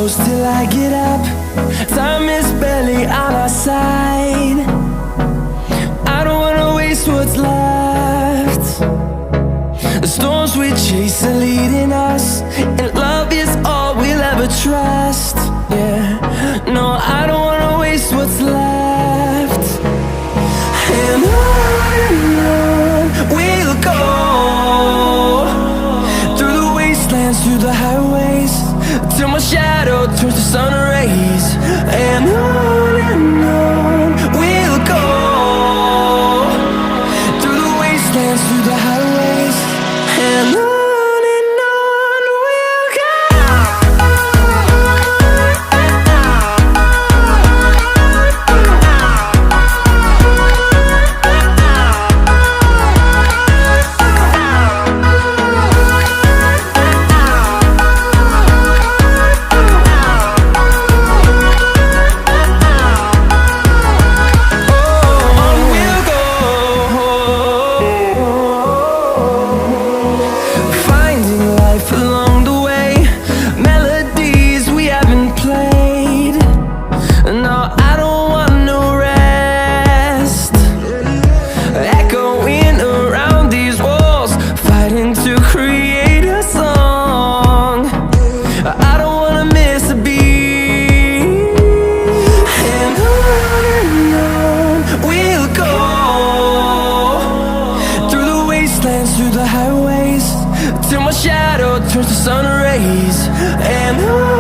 close till I get up. Time is barely on our side. I don't wanna waste what's left. The storms we chase are leading us, and love is all we'll ever trust. Yeah, no, I don't wanna waste what's left. And on we'll go, through the wastelands, through the highways, till my shadow turns to sun rays. And on we'll go, through the wastelands, through the highways, and on. Through the highways, till my shadow turns to sun rays. And on